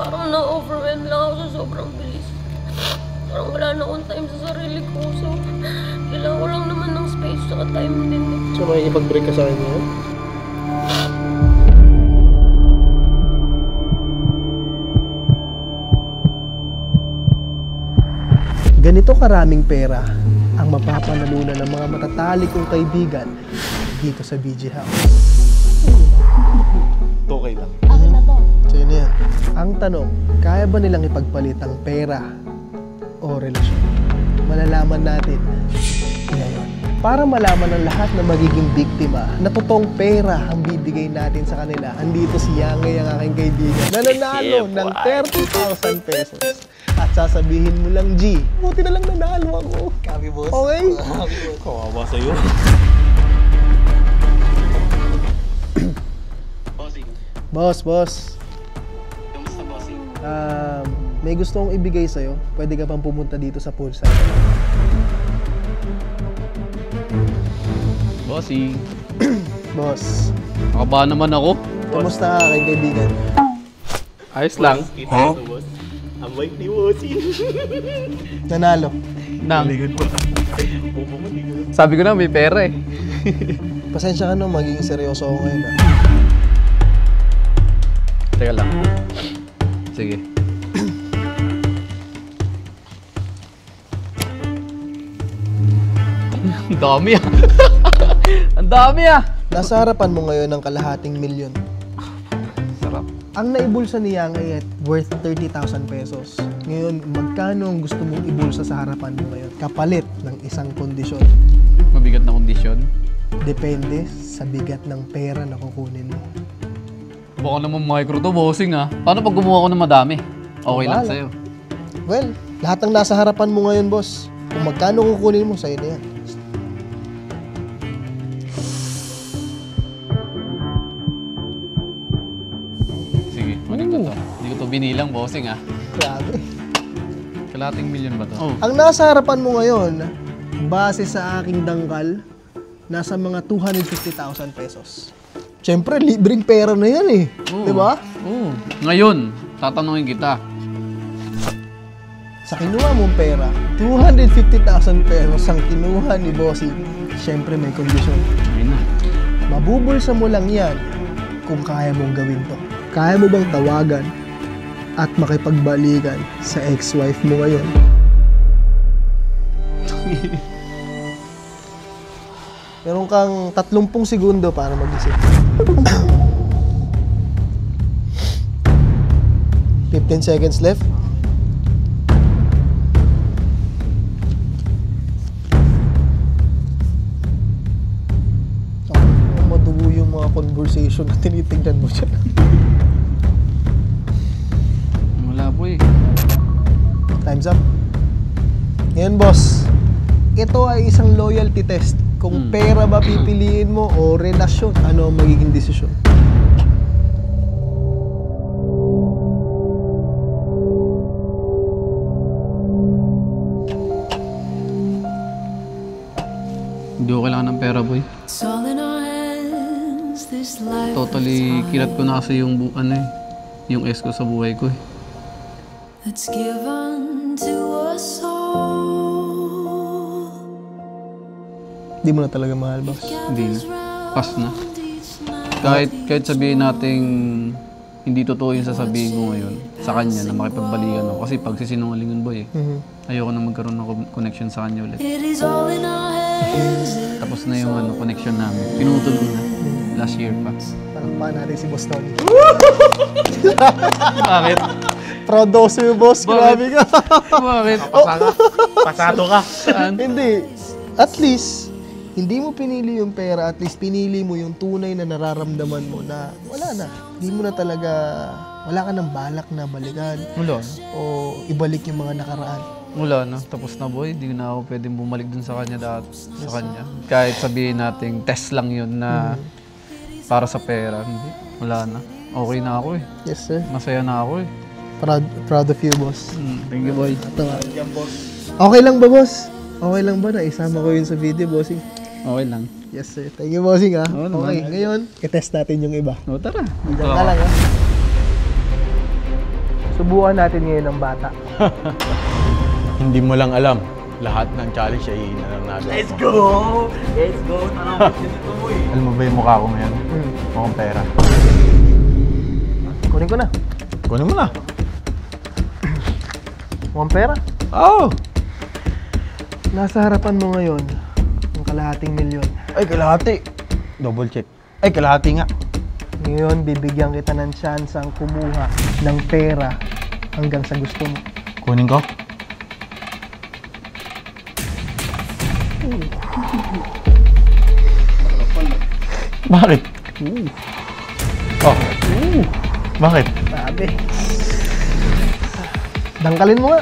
Parang na-overwhelm lang ako sa sobrang bilis. Parang wala na akong time sa sarili ko. So, kailangan ko lang naman ng space at time din. So, makikipag-break ka sa akin ngayon? Ganito karaming pera ang mapapanalunan ng mga matatalik kong kaibigan dito sa BG House. Okay lang. Okay na to. So yun yan. Ang tanong, kaya ba nilang ipagpalit ang pera o relasyon? Malalaman natin ngayon. Para malaman ng lahat na magiging biktima na totoong pera ang bibigay natin sa kanila, andito si Yangay, ang aking kaibigan, na nanalo ng 30,000 pesos. At sasabihin mo lang, G, buti na lang nanalo ako. Kami, boss. Okay? Kawawa sa'yo. Boss. Kamusta, bossing? May gusto kong ibigay sa'yo. Pwede ka pang pumunta dito sa poolside. Bossing. Boss, Nakabahan naman ako. kamusta ka aking kaibigan? Ayos lang. Kita ko, boss. Ang bait ni bossing. Nanalo. Nang. Upo mo, di ko. Sabi ko na may pera eh. Pasensya ka na, magiging seryoso ako ngayon. Teka lang. Sige. Ang dami ah. Ang dami ah. Nasa harapan mo ngayon ng kalahating milyon. Sarap. Ang naibulsa ni Yangay at worth 30,000 pesos. Ngayon, magkano ang gusto mong ibulsa sa harapan mo ngayon? Kapalit ng isang kondisyon. Mabigat na kondisyon. Depende sa bigat ng pera na kukunin mo. Baka naman micro to, bossing ah. Paano pag gumawa ko ng madami? Okay lang Bahala. sa'yo. Well, lahat ng nasa harapan mo ngayon, boss. Kung magkano kukunin mo, sa'yo na yan. Sige, maganda to. Hindi ko to binilang, bossing ah. Grabe. Kalating milyon ba to? Oh. Ang nasa harapan mo ngayon, base sa aking dangkal, nasa mga 250,000 pesos. Siyempre, libreng pera na yan eh. Di ba? Oo. Ngayon, tatanungin kita. Sa kinuha mong pera, 250,000 pesos ang kinuha ni Bossing. Siyempre, may kondisyon. Ayun na. Mabubulsa mo lang yan kung kaya mong gawin to. Kaya mo bang tawagan at makipagbalikan sa ex-wife mo ngayon? Meron kang 30 segundo para mag-isip. 15 seconds left. Madugo yung mga conversation na tinitignan mo dyan. Wala po eh. Time's up. Ngayon, boss, ito ay isang loyalty test. Kung pera ba pipiliin mo o relasyon, ano ang magiging desisyon? Hindi ko kailangan ng pera, boy. Totally kilat ko na kasi yung yung ex ko sa buhay ko eh. That's given to us all. Di mo na talaga mahal, boss. Hindi na. Pass na. Kahit sabihin nating hindi totoo yung sasabihin ko ngayon sa kanya na makipagbalikan ako. Kasi pag sisinungalingan, boy eh. Ayoko na magkaroon ng connection sa kanya ulit. It is all in our hands. Tapos na yung connection namin. Pinutol ko na. Last year pa. Palakpakan natin si Boss Tony. Bakit? Proud daw sa'yo, boss. Grabe ka. Bakit? Pasado ka. Saan? Hindi. At least, hindi mo pinili yung pera. At least, pinili mo yung tunay na nararamdaman mo na wala na. Hindi mo na talaga, wala ka ng balak na balikan. Wala na. O ibalik yung mga nakaraan. Wala na. Tapos na, boy. Hindi na ako pwedeng bumalik dun sa kanya sa kanya. Kahit sabihin nating test lang yun na para sa pera. Hindi. Wala na. Okay na ako eh. Yes, sir. Masaya na ako eh. Proud of you, boss. Thank you, boy. Okay lang ba, boss? Okay lang ba na isama ko yun sa video, bossing? Okay lang. Yes, sir. Thank you, bossing, ha? Oo naman. Okay, ngayon, i-test natin yung iba. O, tara. Diyan ka lang, ha? Subukan natin ngayon ang bata. Hindi mo lang alam. Lahat ng challenge ay nananalo. Let's go! Let's go! Tanong ko dito mo eh. Alam mo ba yung mukha ko ngayon? Mukhang pera. Kunin ko na. Kunin mo na. Mukhang pera. Oh! Nasa harapan mo ngayon ang kalahating milyon. Ay, kalahati. Double check. Ay, kalahati nga. Ngayon, bibigyan kita ng tsansang kumuha ng pera hanggang sa gusto mo. Kunin ko? Bakit? Oh. Bakit? Sabi. Dangkalin mo nga.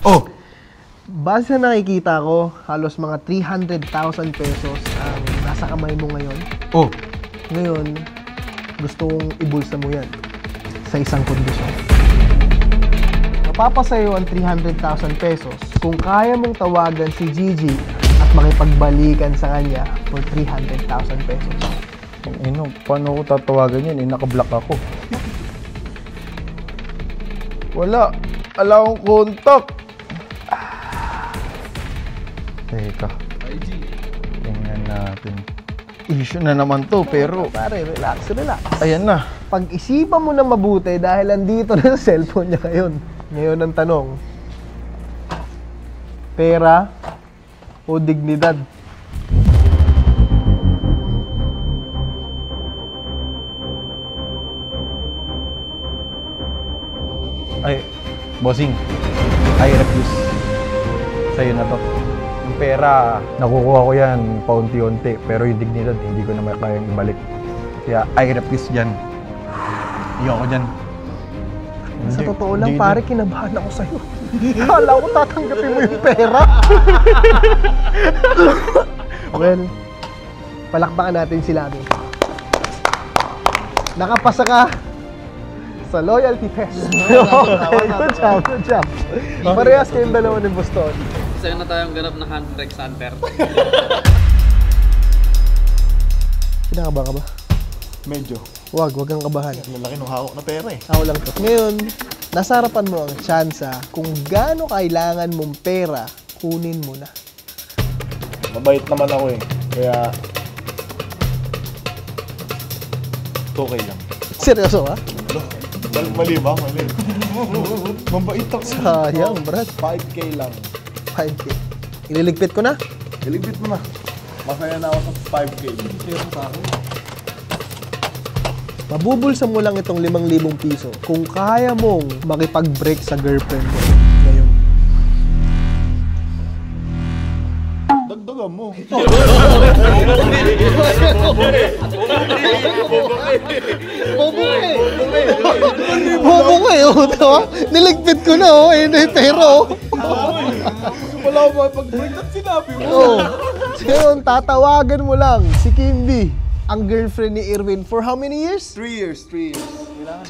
Oh! Base sa nakikita ko, halos mga 300,000 pesos ang nasa kamay mo ngayon. Oh! Ngayon, gusto kong ibulsa mo yan sa isang kondisyon. Mapapasayo ang 300,000 pesos kung kaya mong tawagan si Gigi at makipagbalikan sa kanya for 300,000 pesos. Ino, paano ko tatawagan yan? Naka-block ako. Wala. Wala akong kontak. Teka. Tingnan natin. Issue na naman to, pero... Pare, relax. Ayan na. Pag-isipan mo na mabuti dahil andito na sa cellphone niya ngayon. Ngayon ang tanong, pera o dignidad? Ay, bossing. I refuse. Sa'yo na to. Yung pera, nakukuha ko yan paunti-unti. Pero yung dignidad, hindi ko na kayang ibalik. Kaya I refuse dyan. Iyoko dyan. Sa totoo lang, pare, kinabahan ako sa'yo. Kala ko tatanggapin mo yung pera. Well, palakpakan natin si Labi. Nakapasa ka sa loyalty test. Good job. Parehas kayong dalawa ni Boston. Sa'yo na tayong ganap na handbrake sa Anper. Kinakaba ka ba? Medyo. Wag kang kabahan. Lalaki nung hawak na pera eh. Ako lang to. Ngayon, nasa harapan mo ang tsansa kung gaano kailangan mong pera, kunin mo na. Mabait naman ako eh. Kaya... Okay lang. Seryoso ha? Mali ba? Mali. Mabait ako. Sayang, Brad. 5K lang. 5K. Ililigpit ko na? Ilibit mo na. Masaya na ako sa 5K. Pero sa akin. Mabubulsa mo lang itong 5,000 piso kung kaya mong makipag-break sa girlfriend mo ngayon. Dagdagan mo. Bobo ka eh, diba? Niligpit ko na oh, ayun na yung pera oh. Wala ko makipag-break at sinabi mo. Oh. So, tatawagan mo lang si Kimby, ang girlfriend ni Irwin for how many years? 3 years. 3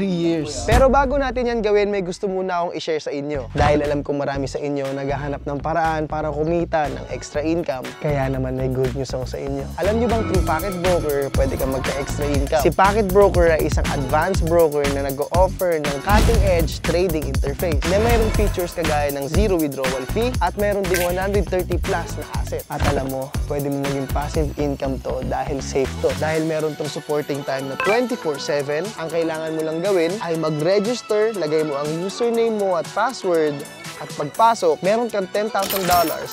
years. Pero bago natin yan gawin, may gusto muna akong i-share sa inyo. Dahil alam ko marami sa inyo naghahanap ng paraan para kumita ng extra income. Kaya naman may good news ako sa inyo. Alam nyo bang through Packet Broker, pwede kang magka-extra income? Si Packet Broker ay isang advanced broker na nag-o-offer ng cutting-edge trading interface na mayroong features kagaya ng zero withdrawal fee at mayroong ding 130 plus na asset. At alam mo, pwede mo maging passive income to dahil safe to. Dahil meron tong supporting time na 24/7, ang kailangan mo lang gawin ay mag-register, lagay mo ang username mo at password, at pagpasok, meron kang $10,000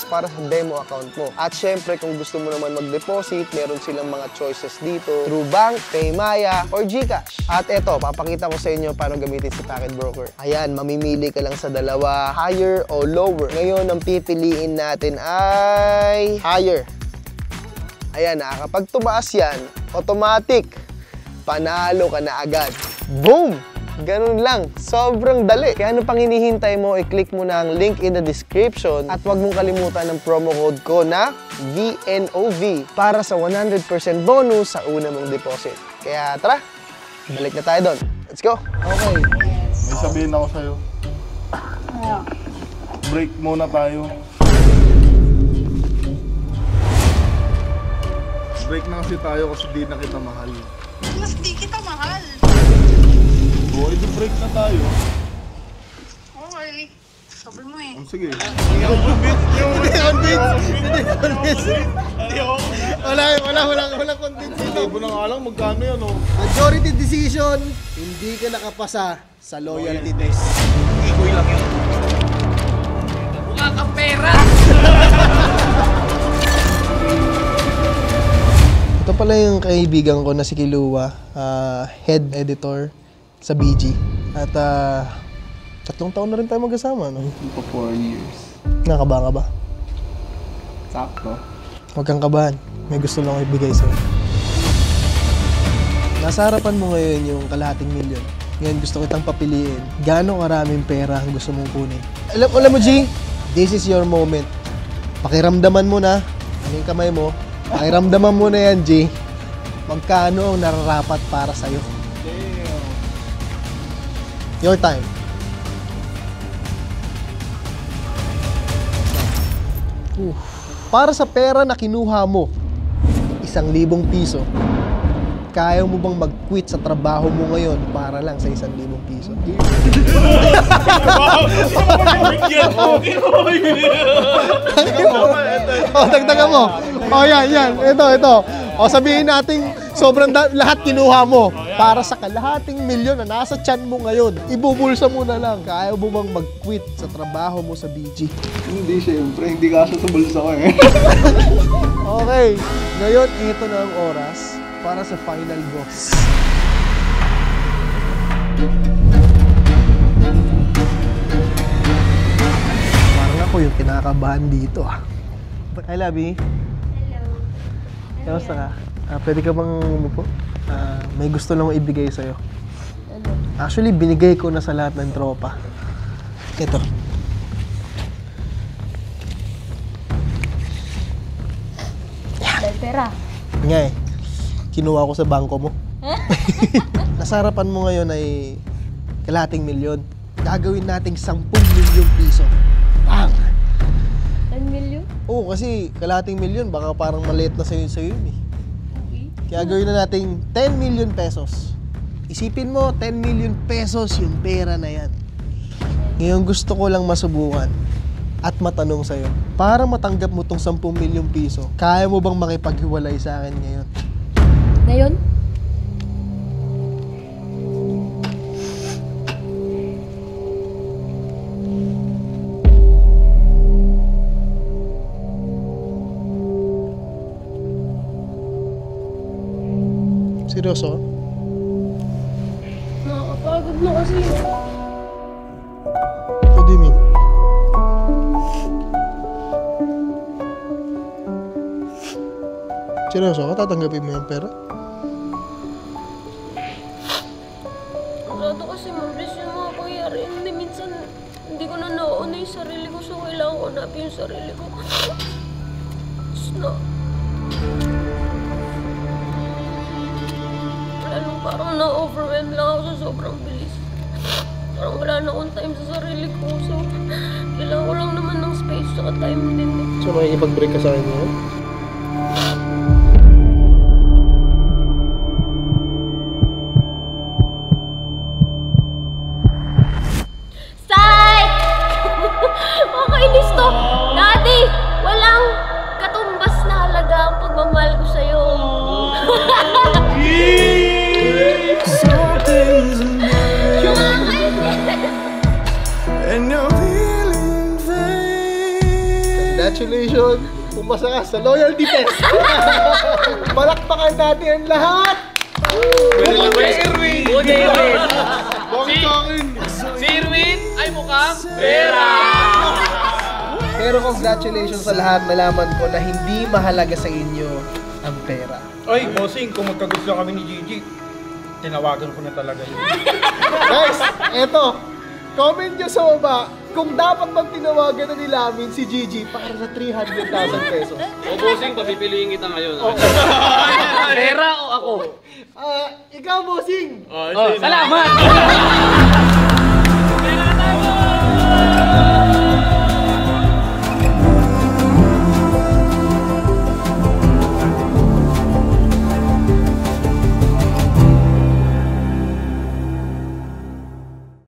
para sa demo account mo. At syempre, kung gusto mo naman mag-deposit, meron silang mga choices dito through bank, Paymaya, or GCash. At eto, papakita ko sa inyo paano gamitin si Packet Broker. Ayan, mamimili ka lang sa dalawa, higher o lower. Ngayon, ang pipiliin natin ay higher. Ayan, kapag tumaas yan, automatic, panalo ka na agad. Boom! Ganun lang. Sobrang dali. Kaya ano pang hinihintay mo, i-click mo na ang link in the description at huwag mong kalimutan ang promo code ko na VNOV para sa 100% bonus sa una mong deposit. Kaya tara, balik na tayo doon. Let's go! Okay. May sabihin ako sa'yo. Break muna tayo. Break na kasi tayo kasi di na kita mahal. Mas di kita mahal. Boy, break na tayo. sabi mo eh. Sige. Hindi convince. Wala convince. Libo na nga lang, magkano yan oh. Majority decision, hindi ka nakapasa sa loyalty test. Ikoy lang yun. Mukha kang pera! Ito pala yung kaibigan ko na si Kilua, head editor sa BG. At 3 taon na rin tayo magkasama, no? For 4 years. Nakakabahan ka ba? Sakto. Huwag kang kabahan. May gusto lang ako ibigay sa'yo. Nasa harapan mo ngayon yung kalahating milyon. Ngayon gusto kitang papiliin. Gaano karaming pera ang gusto mong kunin? Alam mo, G, this is your moment. Pakiramdaman mo na. Ano yung kamay mo? Pakiramdaman mo na yan, G. Magkano ang nararapat para sa'yo? Your time. Para sa pera na kinuha mo, 1,000 piso, kaya mo bang mag-quit sa trabaho mo ngayon para lang sa 1,000 piso? Dagdagan mo. Yan. Ito. Sabihin natin, sobrang lahat kinuha mo para sa kalahating milyon na nasa tiyan mo ngayon. Ibubulsa mo na lang. Kaya mo bang mag-quit sa trabaho mo sa BG? Hindi, syempre. Hindi kasya sa bulsa ko eh. Okay. Ngayon, ito na ang oras para sa final boss. Parang ako yung kinakabahan dito ah. Hi, Labi. Hello. Kamusta ka? Pwede ka bang umupo? May gusto lang ibigay sa'yo. Ano? Actually, binigay ko na sa lahat ng tropa. Ito. Dahil pera. Nga eh. Kinuha ko sa bangko mo. Nasa harapan mo ngayon ay kalahating milyon. Gagawin nating 10 milyong piso. Bang! 10 million? Oo, kasi kalahating milyon, baka parang maliit na sa'yo yun eh. Okay. Kaya gawin na nating 10 million pesos. Isipin mo, 10 million pesos yung pera na yan. Ngayon gusto ko lang masubukan at matanong sa'yo, para matanggap mo tong 10 milyong piso, kaya mo bang makipaghiwalay sa akin ngayon? Ngayon? Seryoso? Nakakapagod na kasi. What do you mean? Seryoso ka? Tatanggapin mo yung pera? Masyado kasi mabilis yung mga pangyayari. Hindi, minsan hindi ko na nauuna yung sarili ko, so kailangan ko hanapin yung sarili ko. Parang na-overwhelm lang ako sa sobrang bilis. Parang wala na akong time sa sarili ko. So, kailangan ko lang naman ng space at time din. So, makikipag-break ka sa akin ngayon? Psych! Makainis to! Daddy! Walang katumbas na halaga ang pagmamahal ko sa'yo. Congratulations! Pumasa ka sa loyalty test! Palakpakan natin ang lahat! Si Irwin ay mukhang pera! Pero congratulations sa lahat, nalaman ko na hindi mahalaga sa inyo ang pera. Ay, bossing, kung magkagusto kami ni Gigi, tinawagan ko na talaga yun. Guys, eto, comment nyo sa baba kung dapat bang tinawagan na nilamin si Gigi para sa 300,000 pesos. O bossing, papipiliin kita ngayon. Pera o ako? Ikaw, bossing! Salamat!